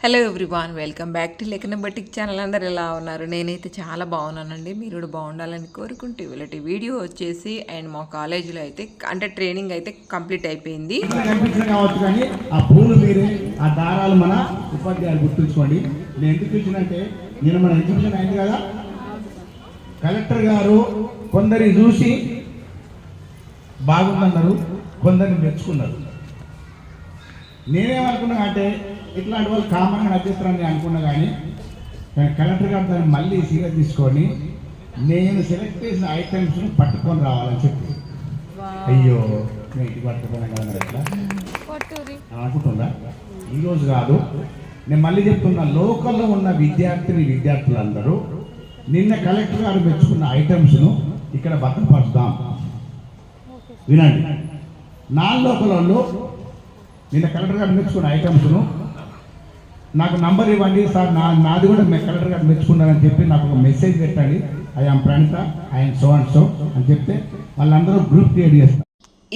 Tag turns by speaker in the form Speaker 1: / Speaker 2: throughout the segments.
Speaker 1: Hello everyone, welcome back to లెక్కన batik channel. అందరు ఎలా ఉన్నారు? నేనైతే చాలా బాగున్నానండి. మీరు కూడా బాగుండాలని కోరుకుంటూ ఇలాంటి వీడియో వచ్చేసి అండ్ మా కాలేజీలో అయితే అంటే ట్రైనింగ్ అయితే కంప్లీట్ అయిపోయింది.
Speaker 2: కావచ్చు కానీ ఆ పూలు మీరే ఆ దారాలు మన ఉపాధ్యాయులు గుర్తుంచుకోండి. నేను ఎందుకు చూసినంటే నేను మన ఎగ్జిబిషన్ అయింది కదా, కలెక్టర్ గారు కొందరిని చూసి బాగుందన్నారు, కొందరిని మెచ్చుకున్నారు. నేనేమనుకున్నా అంటే ఇట్లాంటి వాళ్ళు కామన్గా నచ్చేస్తారని అనుకున్నా, కానీ కలెక్టర్ గారు దాన్ని మళ్ళీ సీరియస్ తీసుకొని నేను సెలెక్ట్ చేసిన ఐటమ్స్ను పట్టుకొని రావాలని చెప్పి, అయ్యో నేను ఇంటికి పట్టుకున్నాను కదా ఎట్లా అనుకుంటుందా? ఈరోజు కాదు, నేను మళ్ళీ చెప్తున్నా, లోకల్లో ఉన్న విద్యార్థులందరూ నిన్న కలెక్టర్ గారు మెచ్చుకున్న ఐటమ్స్ను ఇక్కడ భద్రపరుస్తాం. వినండి, నా లోకల్లో నిన్న కలెక్టర్ గారు మెచ్చుకున్న ఐటమ్స్ను నాకు నంబర్ ఇవ్వండి సార్, నాది కూడా కలెక్టర్ గారు మెచ్చుకున్నారని చెప్పి నాకు ఒక మెసేజ్ పెట్టండి, I'm Pranitha, I'm so and so అని చెప్తే వాళ్ళందరూ గ్రూప్ క్రియేట్ చేస్తారు.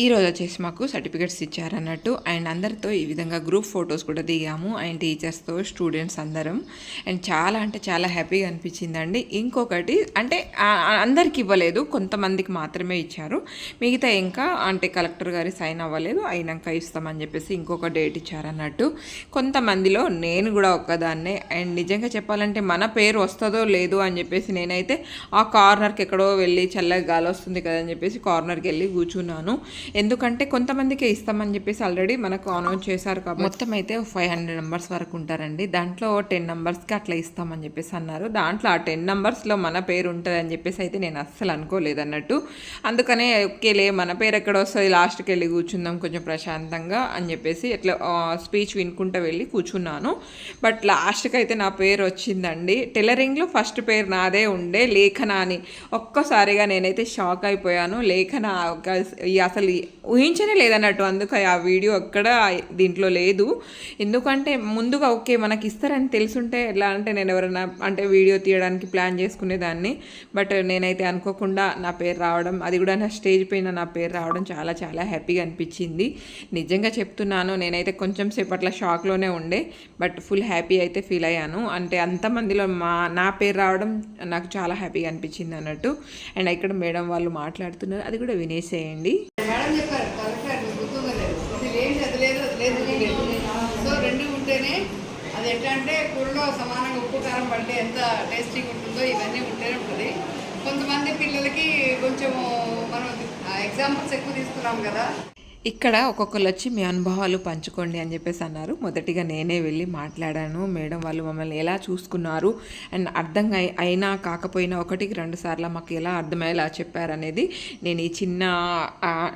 Speaker 1: ఈరోజు వచ్చేసి మాకు సర్టిఫికేట్స్ ఇచ్చారన్నట్టు అండ్ అందరితో ఈ విధంగా గ్రూప్ ఫొటోస్ కూడా దిగాము అండ్ టీచర్స్తో స్టూడెంట్స్ అందరం. అండ్ చాలా అంటే చాలా హ్యాపీగా అనిపించిందండి. ఇంకొకటి అంటే అందరికి ఇవ్వలేదు, కొంతమందికి మాత్రమే ఇచ్చారు. మిగతా ఇంకా అంటే కలెక్టర్ గారి సైన్ అవ్వలేదు, అయినాక ఇస్తామని చెప్పేసి ఇంకొక డేట్ ఇచ్చారన్నట్టు. కొంతమందిలో నేను కూడా ఒక్కదాన్నే. అండ్ నిజంగా చెప్పాలంటే మన పేరు వస్తుందో లేదో అని చెప్పేసి నేనైతే ఆ కార్నర్కి ఎక్కడో వెళ్ళి చల్లగా గాలి వస్తుంది కదా అని చెప్పేసి కార్నర్కి వెళ్ళి కూర్చున్నాను. ఎందుకంటే కొంతమందికి ఇస్తామని చెప్పేసి ఆల్రెడీ మనకు అనౌన్స్ చేశారు కాబట్టి మొత్తం అయితే 500 నెంబర్స్ వరకు ఉంటారండి. దాంట్లో 10 నెంబర్స్కి అట్లా ఇస్తామని చెప్పేసి అన్నారు. దాంట్లో ఆ 10 నెంబర్స్లో మన పేరు ఉంటుంది అని చెప్పేసి అయితే నేను అస్సలు అనుకోలేదు అన్నట్టు. అందుకనే ఓకేలే మన పేరు ఎక్కడ వస్తుంది, లాస్ట్కి వెళ్ళి కూర్చుందాం కొంచెం ప్రశాంతంగా అని చెప్పేసి ఇట్లా స్పీచ్ వినుకుంటూ వెళ్ళి కూర్చున్నాను. బట్ లాస్ట్కి అయితే నా పేరు వచ్చిందండి. టైలరింగ్లో ఫస్ట్ పేరు నాదే ఉండే, లేఖన అని. ఒక్కసారిగా నేనైతే షాక్ అయిపోయాను. లేఖన అసలు ఊహించనే లేదన్నట్టు. అందుకే ఆ వీడియో ఎక్కడ దీంట్లో లేదు. ఎందుకంటే ముందుగా ఓకే మనకి ఇస్తారని తెలుసుంటే ఎలా అంటే నేను ఎవరైనా అంటే వీడియో తీయడానికి ప్లాన్ చేసుకునేదాన్ని. బట్ నేనైతే అనుకోకుండా నా పేరు రావడం, అది కూడా నా స్టేజ్ పైన నా పేరు రావడం చాలా చాలా హ్యాపీగా అనిపించింది. నిజంగా చెప్తున్నాను, నేనైతే కొంచెం సేపు అట్లా షాక్లోనే ఉండే, బట్ ఫుల్ హ్యాపీ అయితే ఫీల్ అయ్యాను. అంటే అంతమందిలో నా పేరు రావడం నాకు చాలా హ్యాపీగా అనిపించింది అన్నట్టు. అండ్ ఇక్కడ మేడం వాళ్ళు మాట్లాడుతున్నారు, అది కూడా వినేసేయండి.
Speaker 3: మేడం చెప్పారు కలెక్టర్ గుర్తుంగా లేదు, ఇది ఏం చదిలేదు లేదు. సో రెండు ఉంటేనే అది ఎట్లా అంటే కూరలో సమానంగా ఉప్పు కారం పడితే ఎంత టేస్టింగ్ ఉంటుందో ఇవన్నీ ఉంటేనే ఉంటుంది. కొంతమంది పిల్లలకి కొంచెము మనం ఎగ్జాంపుల్స్ ఎక్కువ తీసుకున్నాం కదా.
Speaker 1: ఇక్కడ ఒక్కొక్కరు వచ్చి మీ అనుభవాలు పంచుకోండి అని చెప్పేసి అన్నారు. మొదటిగా నేనే వెళ్ళి మాట్లాడాను. మేడం వాళ్ళు మమ్మల్ని ఎలా చూసుకున్నారు అండ్ అర్థం అయినా కాకపోయినా 1-2 సార్లు మాకు ఎలా అర్థమయ్యేలా చెప్పారనేది నేను ఈ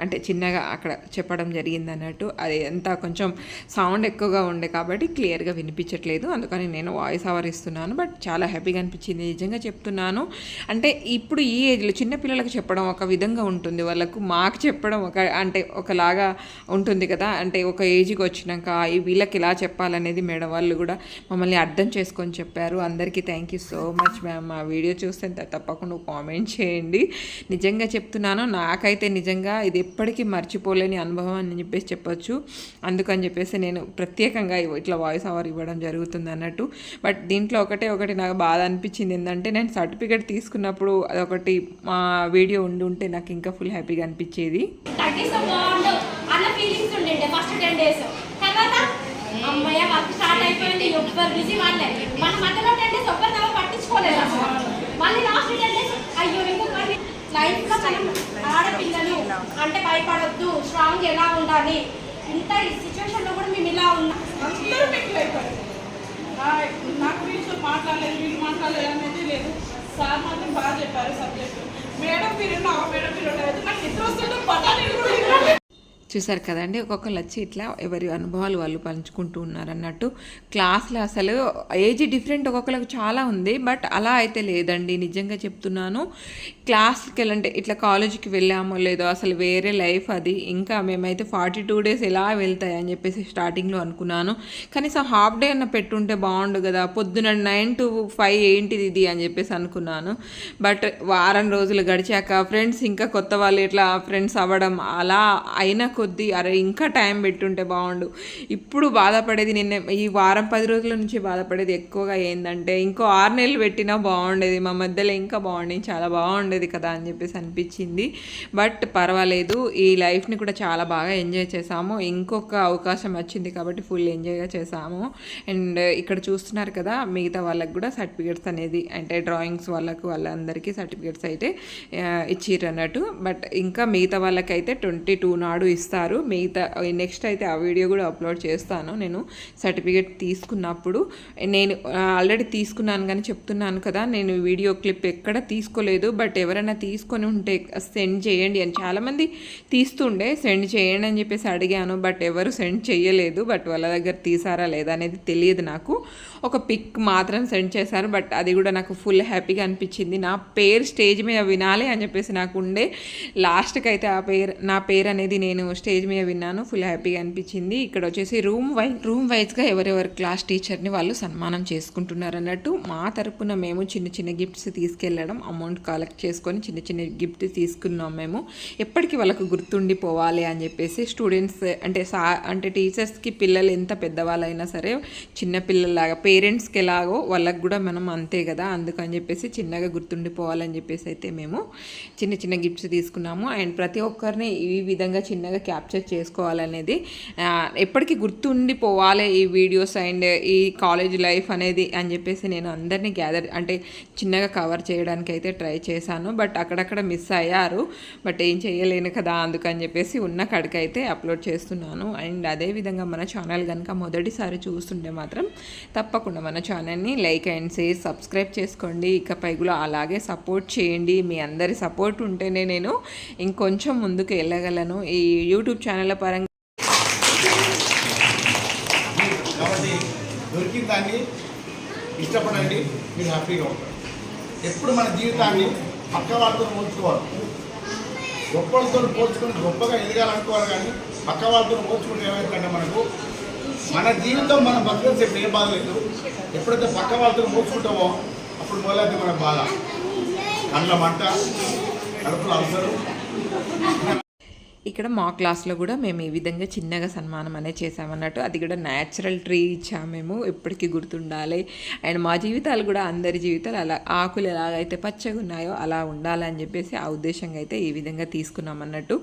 Speaker 1: అంటే చిన్నగా అక్కడ చెప్పడం జరిగింది అన్నట్టు. అది ఎంత కొంచెం సౌండ్ ఎక్కువగా ఉండే కాబట్టి క్లియర్గా వినిపించట్లేదు, అందుకని నేను వాయిస్ ఓవర్ ఇస్తున్నాను. బట్ చాలా హ్యాపీగా అనిపించింది, నిజంగా చెప్తున్నాను. అంటే ఇప్పుడు ఈ ఏజ్లో చిన్నపిల్లలకు చెప్పడం ఒక విధంగా ఉంటుంది, వాళ్ళకు మాకు చెప్పడం అంటే ఒకలాగా ఉంటుంది కదా. అంటే ఒక ఏజ్కి వచ్చినాక వీళ్ళకి ఇలా చెప్పాలనేది మేడం వాళ్ళు కూడా మమ్మల్ని అర్థం చేసుకొని చెప్పారు. అందరికీ thank you so much ma'am. ఆ వీడియో చూస్తే తప్పకుండా కామెంట్ చేయండి. నిజంగా చెప్తున్నాను, నాకైతే నిజంగా ఇది ఎప్పటికీ మర్చిపోలేని అనుభవం అని చెప్పేసి చెప్పొచ్చు. అందుకని చెప్పేసి నేను ప్రత్యేకంగా ఇట్లా వాయిస్ ఓవర్ ఇవ్వడం జరుగుతుంది అన్నట్టు. బట్ దీంట్లో ఒకటి నాకు బాధ అనిపించింది ఏంటంటే, నేను సర్టిఫికేట్ తీసుకున్నప్పుడు అదొకటి మా వీడియో ఉంటే నాకు ఇంకా ఫుల్ హ్యాపీగా అనిపించేది.
Speaker 4: అన్న ఫీలింగ్స్ ఉండే ఫస్ట్ 10 days. తర్వాత అమ్మయ్య వర్క్ స్టార్ట్ అయిపోయింది, ఎవ్వరు బిజీ వాళ్ళే. మన మధ్యలో 10 days ఒక్కరినెవరు పట్టించుకోలేదు అసలు. మళ్ళీ లాస్ట్ 10 days అయ్యో ఇంకొకరి లైఫ్లో మనం ఆడపిల్లలు అంటే భయపడొద్దు, స్ట్రాంగ్ ఎలా ఉండాలి, ఇంత ఈ సిచ్యువేషన్లో కూడా మేము ఇలా ఉన్నాం. అందరూ మీకు అయిపోయారు. నాకు వీళ్ళు మాట్లాడలేదు, వీళ్ళు మాట్లాడలేదు అనేది లేదు. సార్ మాత్రం బాగా చెప్పారు సబ్జెక్టు. మేడం మీరు మేడం మీరు నాకు నిద్ర వస్తుంటే పటాలు
Speaker 1: చూసారు కదండి, ఒక్కొక్కరు వచ్చి ఇట్లా ఎవరి అనుభవాలు వాళ్ళు పంచుకుంటూ ఉన్నారన్నట్టు. క్లాస్లో అసలు ఏజ్ డిఫరెంట్ ఒక్కొక్కరికి చాలా ఉంది, బట్ అలా అయితే లేదండి. నిజంగా చెప్తున్నాను, క్లాస్కి వెళ్ళంటే ఇట్లా కాలేజీకి వెళ్ళామో లేదో అసలు వేరే లైఫ్ అది. ఇంకా మేమైతే 42 days ఎలా వెళ్తాయి అని చెప్పేసి స్టార్టింగ్లో అనుకున్నాను. కనీసం హాఫ్ డే అన్న పెట్టుంటే బాగుండు కదా, పొద్దున 9 to 5 ఏంటిది ఇది అని చెప్పేసి అనుకున్నాను. బట్ వారం రోజులు గడిచాక ఫ్రెండ్స్ ఇంకా కొత్త వాళ్ళు ఇట్లా ఫ్రెండ్స్ అవ్వడం అలా అయిన కొద్దీ అరే ఇంకా టైం పెట్టుంటే బాగుండు, ఇప్పుడు బాధపడేది నిన్న ఈ వారం 10 రోజుల నుంచి బాధపడేది ఎక్కువగా ఏంటంటే ఇంకో 6 నెలలు పెట్టినా బాగుండేది, మా మధ్యలో ఇంకా బాగుండేది, చాలా బాగుండేది కదా అని చెప్పేసి అనిపించింది. బట్ పర్వాలేదు, ఈ లైఫ్ని కూడా చాలా బాగా ఎంజాయ్ చేసాము. ఇంకొక అవకాశం వచ్చింది కాబట్టి ఫుల్ ఎంజాయ్గా చేసాము. అండ్ ఇక్కడ చూస్తున్నారు కదా, మిగతా వాళ్ళకి కూడా సర్టిఫికేట్స్ అనేది అంటే డ్రాయింగ్స్ వాళ్ళందరికీ సర్టిఫికేట్స్ అయితే ఇచ్చిర్రు అన్నట్టు. బట్ ఇంకా మిగతా వాళ్ళకైతే 22 నాడు ఇస్తారు. మిగతా నెక్స్ట్ అయితే ఆ వీడియో కూడా అప్లోడ్ చేస్తాను. నేను సర్టిఫికేట్ తీసుకున్నప్పుడు నేను ఆల్రెడీ తీసుకున్నాను కానీ చెప్తున్నాను కదా, నేను వీడియో క్లిప్ ఎక్కడ తీసుకోలేదు. బట్ ఎవరైనా తీసుకొని ఉంటే సెండ్ చేయండి అని చాలామంది తీస్తుండే, సెండ్ చేయండి అని చెప్పేసి అడిగాను. బట్ ఎవరు సెండ్ చేయలేదు. బట్ వాళ్ళ దగ్గర తీసారా లేదా అనేది తెలియదు నాకు. ఒక పిక్ మాత్రం సెండ్ చేశారు. బట్ అది కూడా నాకు ఫుల్ హ్యాపీగా అనిపించింది. నా పేరు స్టేజ్ మీద వినాలి అని చెప్పేసి నాకు ఉండే. లాస్ట్కి అయితే నా పేరు అనేది నేను స్టేజ్ మీద విన్నాను. ఫుల్ హ్యాపీగా అనిపించింది. ఇక్కడ వచ్చేసి రూమ్ వైజ్గా ఎవరెవరు క్లాస్ టీచర్ని వాళ్ళు సన్మానం చేసుకుంటున్నారు అన్నట్టు. మా తరపున మేము చిన్న చిన్న గిఫ్ట్స్ తీసుకెళ్ళడం, అమౌంట్ కలెక్ట్ చేసుకొని చిన్న చిన్న గిఫ్ట్ తీసుకున్నాం మేము. ఎప్పటికీ వాళ్ళకు గుర్తుండిపోవాలి అని చెప్పేసి స్టూడెంట్స్ అంటే టీచర్స్కి పిల్లలు ఎంత పెద్దవాళ్ళైనా సరే చిన్నపిల్లలాగా పేరెంట్స్కి ఎలాగో వాళ్ళకు కూడా మనం అంతే కదా, అందుకని చెప్పేసి చిన్నగా గుర్తుండిపోవాలని చెప్పేసి అయితే మేము చిన్న చిన్న గిఫ్ట్స్ తీసుకున్నాము. అండ్ ప్రతి ఒక్కరిని ఈ విధంగా చిన్నగా క్యాప్చర్ చేసుకోవాలనేది, ఎప్పటికీ గుర్తుండిపోవాలి ఈ వీడియోస్ అండ్ ఈ కాలేజ్ లైఫ్ అనేది అని చెప్పేసి నేను అందరినీ అంటే చిన్నగా కవర్ చేయడానికి అయితే ట్రై చేశాను. బట్ అక్కడక్కడ మిస్ అయ్యారు. బట్ ఏం చేయలేను కదా, అందుకని చెప్పేసి ఉన్న కడికైతే అప్లోడ్ చేస్తున్నాను. అండ్ అదేవిధంగా మన ఛానల్ కనుక మొదటిసారి చూస్తుంటే మాత్రం తప్పకుండా మన ఛానల్ని లైక్ అండ్ షేర్ సబ్స్క్రైబ్ చేసుకోండి. ఇకపై కూడా అలాగే సపోర్ట్ చేయండి. మీ అందరి సపోర్ట్ ఉంటేనే నేను ఇంకొంచెం ముందుకు వెళ్ళగలను ఈ యూట్యూబ్ ఛానల్ పరంగా.
Speaker 2: కాబట్టి దొరికిన దాన్ని ఇష్టపడండి, మీరు హ్యాపీగా ఉంటారు. ఎప్పుడు మన జీవితాన్ని పక్క వాళ్ళతో పోల్చుకోవాలి. గొప్పలతో పోల్చుకొని గొప్పగా ఎదగాలనుకోవాలి. కానీ పక్క వాళ్ళతో పోల్చుకుంటే ఏమైందంటే మన జీవితం మనం బతుకుని చెప్పి ఏ బాధ లేదు. ఎప్పుడైతే పక్క వాళ్ళతో పోల్చుకుంటామో అప్పుడు మొదలైతే మనకు బాధ, కళ్ళ మంట, కడుపులో అవసరం.
Speaker 1: ఇక్కడ మా క్లాస్లో కూడా మేము ఈ విధంగా చిన్నగా సన్మానం అనేది చేసామన్నట్టు. అది కూడా న్యాచురల్ ట్రీ ఇచ్చాము మేము, ఎప్పటికీ గుర్తుండాలి. అండ్ మా జీవితాలు కూడా అందరి జీవితాలు అలా ఆకులు ఎలాగైతే పచ్చగా ఉన్నాయో అలా ఉండాలని చెప్పేసి ఆ ఉద్దేశంగా అయితే ఈ విధంగా తీసుకున్నాం అన్నట్టు.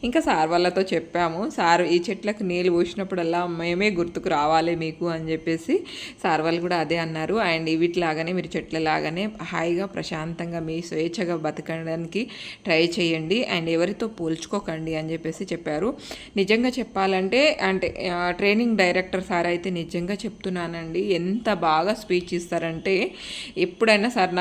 Speaker 1: ఇంకా సార్ వాళ్ళతో చెప్పాము, సార్ ఈ చెట్లకు నీళ్ళు పోసినప్పుడల్లా మేమే గుర్తుకు రావాలి మీకు అని చెప్పేసి సార్ వాళ్ళు కూడా అదే అన్నారు. అండ్ వీటిలాగానే మీరు చెట్లలాగానే హాయిగా ప్రశాంతంగా మీ స్వేచ్ఛగా బతకడానికి ట్రై చేయండి అండ్ ఎవరితో పోల్చుకోకండి అని చెప్పేసి చెప్పారు. నిజంగా చెప్పాలంటే అంటే ట్రైనింగ్ డైరెక్టర్ సార్ అయితే నిజంగా చెప్తున్నానండి, ఎంత బాగా స్పీచ్ ఇస్తారంటే ఎప్పుడైనా సార్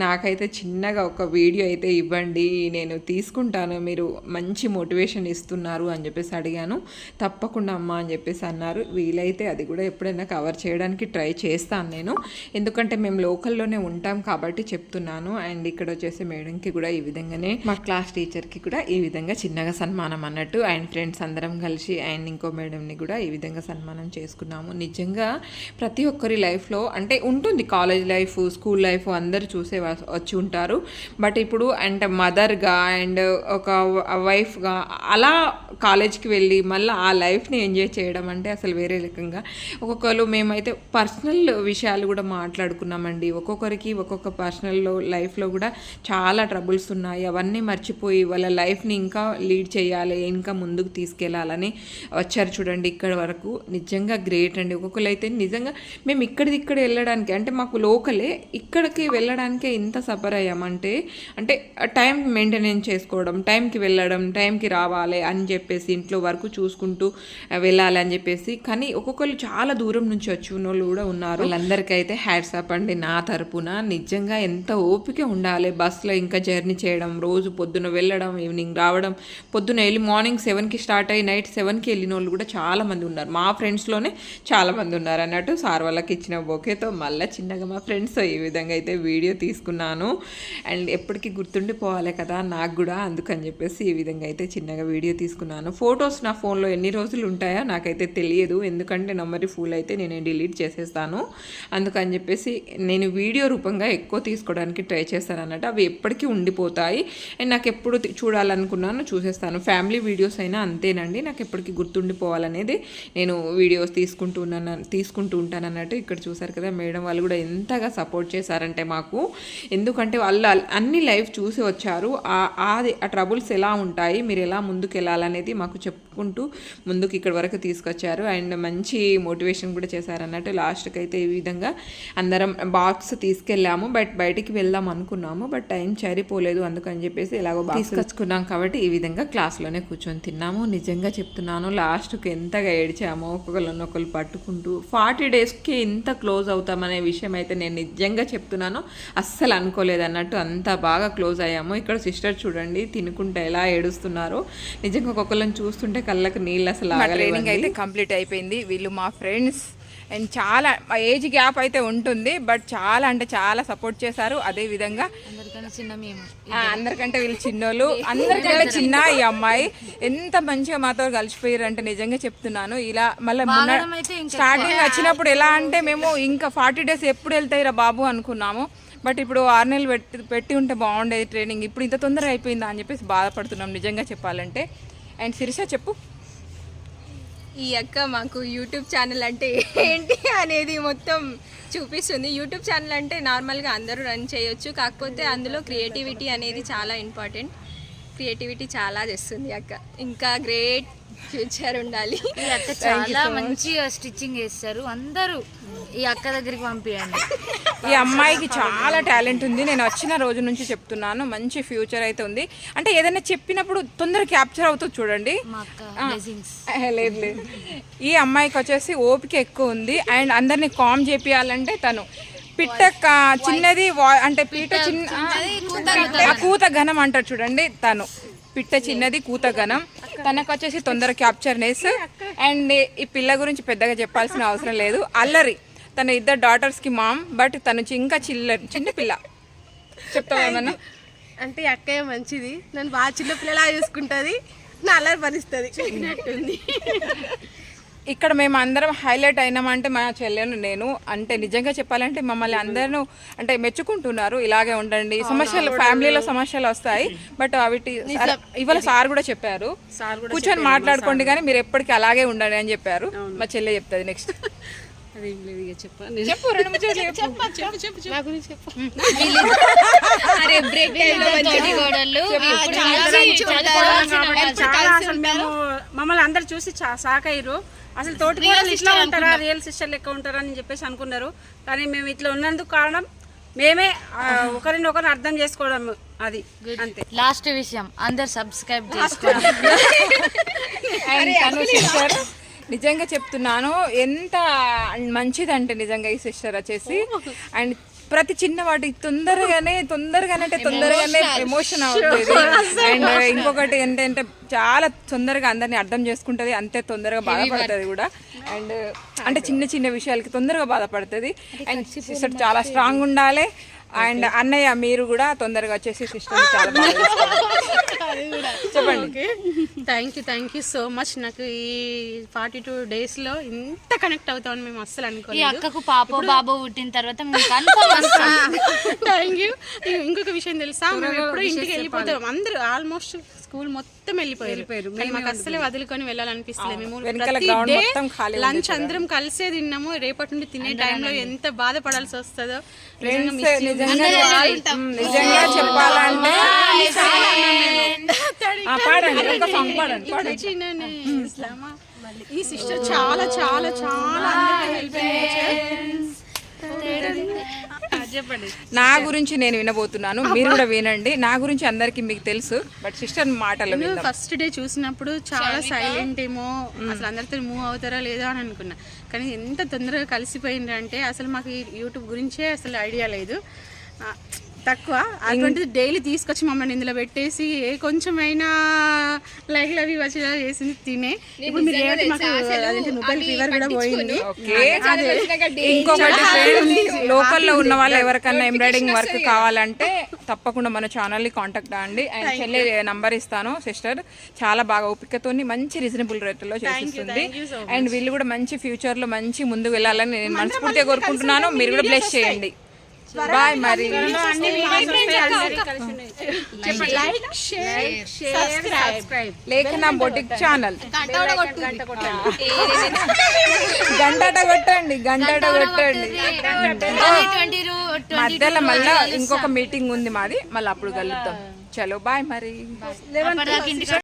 Speaker 1: నాకైతే చిన్నగా ఒక వీడియో అయితే ఇవ్వండి, నేను తీసుకుంటాను, మీరు మంచి మోటివేషన్ ఇస్తున్నారు అని చెప్పేసి అడిగాను. తప్పకుండా అమ్మా అని చెప్పేసి అన్నారు. వీలైతే అది కూడా ఎప్పుడైనా కవర్ చేయడానికి ట్రై చేస్తాను నేను, ఎందుకంటే మేము లోకల్లోనే ఉంటాం కాబట్టి చెప్తున్నాను. అండ్ ఇక్కడ వచ్చేసి మేడంకి కూడా ఈ విధంగానే మా క్లాస్ టీచర్కి కూడా ఈ విధంగా చిన్నగా సన్మానం అన్నట్టు. అండ్ ఫ్రెండ్స్ అందరం కలిసి అండ్ ఇంకో మేడంని కూడా ఈ విధంగా సన్మానం చేసుకున్నాము. నిజంగా ప్రతి ఒక్కరి లైఫ్లో అంటే ఉంటుంది, కాలేజ్ లైఫ్, స్కూల్ లైఫ్ అందరూ వచ్చి ఉంటారు. బట్ ఇప్పుడు అంటే మదర్గా అండ్ ఒక వైఫ్గా అలా కాలేజ్కి వెళ్ళి మళ్ళీ ఆ లైఫ్ని ఎంజాయ్ చేయడం అంటే అసలు వేరే రకంగా. ఒక్కొక్కరు మేమైతే పర్సనల్ విషయాలు కూడా మాట్లాడుకున్నామండి. ఒక్కొక్కరికి ఒక్కొక్క పర్సనల్ లైఫ్లో కూడా చాలా ట్రబుల్స్ ఉన్నాయి. అవన్నీ మర్చిపోయి వాళ్ళ లైఫ్ని ఇంకా లీడ్ చేయాలి, ఇంకా ముందుకు తీసుకెళ్లాలని వచ్చారు చూడండి ఇక్కడ వరకు. నిజంగా గ్రేట్ అండి. ఒక్కొక్కరు అయితే నిజంగా మేము ఇక్కడ వెళ్ళడానికి అంటే మాకు లోకలే, ఇక్కడికి వెళ్ళడానికే ఇంత సఫర్ అయ్యామంటే అంటే టైం మెయింటెనెన్స్ చేసుకోవడం, టైంకి వెళ్ళడం, టైంకి రావాలి అని చెప్పేసి ఇంట్లో వరకు చూసుకుంటూ వెళ్ళాలి అని చెప్పేసి. కానీ ఒక్కొక్కరు చాలా దూరం నుంచి వచ్చిన వాళ్ళు కూడా ఉన్నారు. వాళ్ళందరికైతే హ్యాట్స్ ఆఫ్ అండి నా తరపున. నిజంగా ఎంత ఓపిక ఉండాలి బస్సులో ఇంకా జర్నీ చేయడం, రోజు పొద్దున వెళ్ళడం, ఈవినింగ్ రావడం, పొద్దున వెళ్ళి మార్నింగ్ 7కి స్టార్ట్ అయ్యి నైట్ 7కి వెళ్ళిన వాళ్ళు కూడా చాలామంది ఉన్నారు. మా ఫ్రెండ్స్లోనే చాలామంది ఉన్నారు అన్నట్టు. సార్ వాళ్ళకి ఇచ్చిన బొకేతో మళ్ళీ చిన్నగా మా ఫ్రెండ్స్తో ఈ విధంగా అయితే వీడియో తీసుకున్నాను. అండ్ ఎప్పటికీ గుర్తుండిపోవాలి కదా నాకు కూడా, అందుకని చెప్పేసి ఈ విధంగా అయితే చిన్నగా వీడియో తీసుకున్నాను. ఫొటోస్ నా ఫోన్లో ఎన్ని రోజులు ఉంటాయో నాకైతే తెలియదు, ఎందుకంటే నెంబర్ ఫుల్ అయితే నేను డిలీట్ చేసేస్తాను. అందుకని చెప్పేసి నేను వీడియో రూపంగా ఎక్కువ తీసుకోవడానికి ట్రై చేస్తాను అన్నట్టు. అవి ఎప్పటికీ ఉండిపోతాయి అండ్ నాకు ఎప్పుడు చూడాలనుకున్నాను చూసేస్తాను. ఫ్యామిలీ వీడియోస్ అయినా అంతేనండి, నాకు ఎప్పటికీ గుర్తుండిపోవాలనేది నేను వీడియోస్ తీసుకుంటూ ఉంటాను అన్నట్టు. ఇక్కడ చూసారు కదా మేడం వాళ్ళు కూడా ఎంతగా సపోర్ట్ చేశారంటే మాకు, ఎందుకంటే వాళ్ళు అన్ని లైవ్ చూసి వచ్చారు. ఆ ట్రబుల్స్ ఎలా ఉంటాయి, మీరు ఎలా ముందుకు వెళ్ళాలనేది మాకు చెప్పుకుంటూ ముందుకు ఇక్కడ వరకు తీసుకొచ్చారు. అండ్ మంచి మోటివేషన్ కూడా చేశారన్నట్టు. లాస్ట్కి అయితే ఈ విధంగా అందరం బాక్స్ తీసుకెళ్ళాము, బయటికి వెళ్దాం అనుకున్నాము, బట్ టైం సరిపోలేదు, అందుకని చెప్పేసి ఎలాగో తీసుకొచ్చుకున్నాం కాబట్టి ఈ విధంగా క్లాస్లోనే కూర్చొని తిన్నాము. నిజంగా చెప్తున్నాను, లాస్ట్కి ఎంతగా ఏడ్చామో ఒకళ్ళనొకళ్ళు పట్టుకుంటూ. 40 డేస్కి ఇంత క్లోజ్ అవుతామనే విషయం అయితే నేను నిజంగా చెప్తున్నాను, అస్సలు అనుకోలేదు అన్నట్టు. అంత బాగా క్లోజ్ అయ్యాము. ఇక్కడ సిస్టర్ చూడండి తినుకుంటే ఎలా ఏడుస్తున్నారో, నిజంగా ఒక్కొక్కళ్ళని చూస్తుంటే కళ్ళకు నీళ్ళు అసలు. ట్రైనింగ్ అయితే కంప్లీట్ అయిపోయింది. వీళ్ళు మా ఫ్రెండ్స్ అండ్ చాలా ఏజ్ గ్యాప్ అయితే ఉంటుంది, బట్ చాలా అంటే చాలా సపోర్ట్ చేశారు. అదే విధంగా అందరికంటే వీళ్ళు చిన్నోళ్ళు, అందరికంటే చిన్న ఈ అమ్మాయి ఎంత మంచిగా మాతో కలిసిపోయారు అంటే నిజంగా చెప్తున్నాను. ఇలా మళ్ళీ స్టార్టింగ్ వచ్చినప్పుడు ఎలా అంటే మేము ఇంకా 40 డేస్ ఎప్పుడు వెళ్తాయిరా బాబు అనుకున్నాము, బట్ ఇప్పుడు 6 నెలలు పెట్టి ఉంటే బాగుండేది ట్రైనింగ్, ఇప్పుడు ఇంత తొందరగా అయిపోయిందా అని చెప్పేసి బాధపడుతున్నాం నిజంగా చెప్పాలంటే. అండ్ శిరీష చెప్పు.
Speaker 5: ఈ అక్క మాకు యూట్యూబ్ ఛానల్ అంటే ఏంటి అనేది మొత్తం చూపిస్తుంది. యూట్యూబ్ ఛానల్ అంటే నార్మల్గా అందరూ రన్ చేయొచ్చు, కాకపోతే అందులో క్రియేటివిటీ అనేది చాలా ఇంపార్టెంట్. క్రియేటివిటీ చాలా చేస్తుంది అక్క, ఇంకా గ్రేట్ ఫ్యూచర్ ఉండాలి.
Speaker 6: ఈ అక్క చాలా మంచిగా స్టిచ్చింగ్ చేస్తారు, అందరూ ఈ అక్క దగ్గరికి పంపించండి.
Speaker 1: ఈ అమ్మాయికి చాలా టాలెంట్ ఉంది, నేను వచ్చిన రోజు నుంచి చెప్తున్నాను. మంచి ఫ్యూచర్ అయితే ఉంది. అంటే ఏదైనా చెప్పినప్పుడు తొందరగా క్యాప్చర్ అవుతుంది చూడండి. లేదు లేదు, ఈ అమ్మాయికి వచ్చేసి ఓపిక ఎక్కువ ఉంది. అండ్ అందరినీ కామ్ చేపియాలంటే తను పిట్ట చిన్నది అంటే పీట చిన్న కూత ఘనం అంటారు చూడండి, తను పిట్ట చిన్నది కూత ఘనం. తనకు వచ్చేసి తొందర క్యాప్చర్నెస్. అండ్ ఈ పిల్ల గురించి పెద్దగా చెప్పాల్సిన అవసరం లేదు, అల్లరి. తన 2 డాటర్స్కి మామ్, బట్ తను ఇంకా చిన్న పిల్ల. చెప్తావా ఏమన్నా?
Speaker 5: అంటే అక్కయ్య మంచిది, నన్ను బాగా చిన్న పిల్లలా చూసుకుంటుంది, నా అల్లరి భరిస్తుంది చెప్పినట్టుంది.
Speaker 1: ఇక్కడ మేము అందరం హైలైట్ అయినామంటే మా చెల్లెను నేను, అంటే నిజంగా చెప్పాలంటే మమ్మల్ని అందరూ అంటే మెచ్చుకుంటున్నారు. ఇలాగే ఉండండి, సమస్యలు ఫ్యామిలీలో సమస్యలు వస్తాయి, బట్ వీటి ఇవాళ సార్ కూడా చెప్పారు, కూర్చొని మాట్లాడుకోండి కానీ మీరు ఎప్పటికీ అలాగే ఉండండి అని చెప్పారు. మా చెల్లె చెప్తుంది నెక్స్ట్. చెప్పు 2 ముచ్చట్లు చెప్పు.
Speaker 7: చాలా అసలు మేము మమ్మల్ని అందరు చూసి షాక్ అయ్యారు. అసలు తోటి కూడా ఇట్లా ఉంటారా, రియల్ సిస్టర్ లెక్క ఉంటారా అని చెప్పేసి అనుకున్నారు. కానీ మేము ఇట్లా ఉన్నందుకు కారణం మేమే ఒకరిని అర్థం చేసుకోవడం, అది అంతే.
Speaker 6: లాస్ట్ విషయం, అందరు సబ్స్క్రైబ్ చేసుకోండి.
Speaker 1: నిజంగా చెప్తున్నాను, ఎంత మంచిదంటే నిజంగా ఈ సిస్టర్ వచ్చేసి. అండ్ ప్రతి చిన్న వాటికి తొందరగానే అంటే తొందరగానే ఎమోషన్ అవుతుంది. అండ్ ఇంకొకటి ఏంటంటే చాలా తొందరగా అందరినీ అర్థం చేసుకుంటుంది, అంతే తొందరగా బాధపడుతుంది కూడా. అండ్ అంటే చిన్న విషయాలకి తొందరగా బాధపడుతుంది. అండ్ సిస్టర్ చాలా స్ట్రాంగ్ ఉండాలి. అండ్ అన్నయ్య మీరు కూడా తొందరగా వచ్చేసి సిస్టర్ చాలా బాగా చెప్పండి.
Speaker 7: Thank you so much. నాకు ఈ 42 డేస్లో ఇంత కనెక్ట్ అవుతామని మేము అస్సలు అనుకోలేదు.
Speaker 6: ఈ అక్కకు పాప బాబు పుట్టిన తర్వాత
Speaker 7: థ్యాంక్ యూ. ఇంకొక విషయం తెలుసా, మేము ఎప్పుడూ ఇంటికి వెళ్ళిపోతాం, అందరూ ఆల్మోస్ట్ స్కూల్ మొత్తం వెళ్ళిపోయారు. మాకు అస్సలే వదులుకొని వెళ్ళాలనిపిస్తుంది. మేము లంచ్ అందరం కలిసే తిన్నాము. రేపటి నుండి తినే టైంలో ఎంత బాధపడాల్సి వస్తుందో
Speaker 1: నిజంగా చెప్పాలంటే.
Speaker 7: ఈ సిస్టర్ చాలా చాలా చాలా చెప్పండి.
Speaker 1: నా గురించి నేను వినబోతున్నాను, మీరు కూడా వినండి. నా గురించి అందరికి మీకు తెలుసు, బట్ సిస్టర్ మాటలు.
Speaker 7: ఫస్ట్ డే చూసినప్పుడు చాలా సైలెంట్ ఏమో, అసలు అందరితో మూవ్ అవుతారా లేదా అని అనుకున్నా. కానీ ఎంత తొందరగా కలిసిపోయిందంటే అసలు మాకు యూట్యూబ్ గురించే అసలు ఐడియా లేదు, తక్కువ. అటువంటిది డైలీ తీసుకొచ్చి మమ్మల్ని ఇందులో పెట్టేసి ఏ కొంచెమైనా లైక్ అవి వచ్చేలా చేసింది తినే. ఇప్పుడు మీరు మొబైల్ ఫీవర్ కూడా పోయింది.
Speaker 1: ఇంకొకటి, లోకల్లో ఉన్న వాళ్ళు ఎవరికైనా ఎంబ్రాయిడింగ్ వర్క్ కావాలంటే తప్పకుండా మన ఛానల్ని కాంటాక్ట్ అవ్వండి. అండ్ చెల్లె నంబర్ ఇస్తాను. సిస్టర్ చాలా బాగా ఓపికతోని మంచి రీజనబుల్ రేట్లో చేసిస్తుంది. అండ్ వీళ్ళు కూడా మంచి ఫ్యూచర్లో మంచి ముందుకు వెళ్ళాలని నేను మనస్ఫూర్తిగా కోరుకుంటున్నాను. మీరు కూడా బ్లెస్ చేయండి. బాయ్ మరి. లేఖన బొటిక్ ఛానల్ గంటట కొట్టండి. మధ్యలో మళ్ళీ ఇంకొక మీటింగ్ ఉంది మాది, మళ్ళీ అప్పుడు కలుద్దాం. చలో బాయ్ మరి.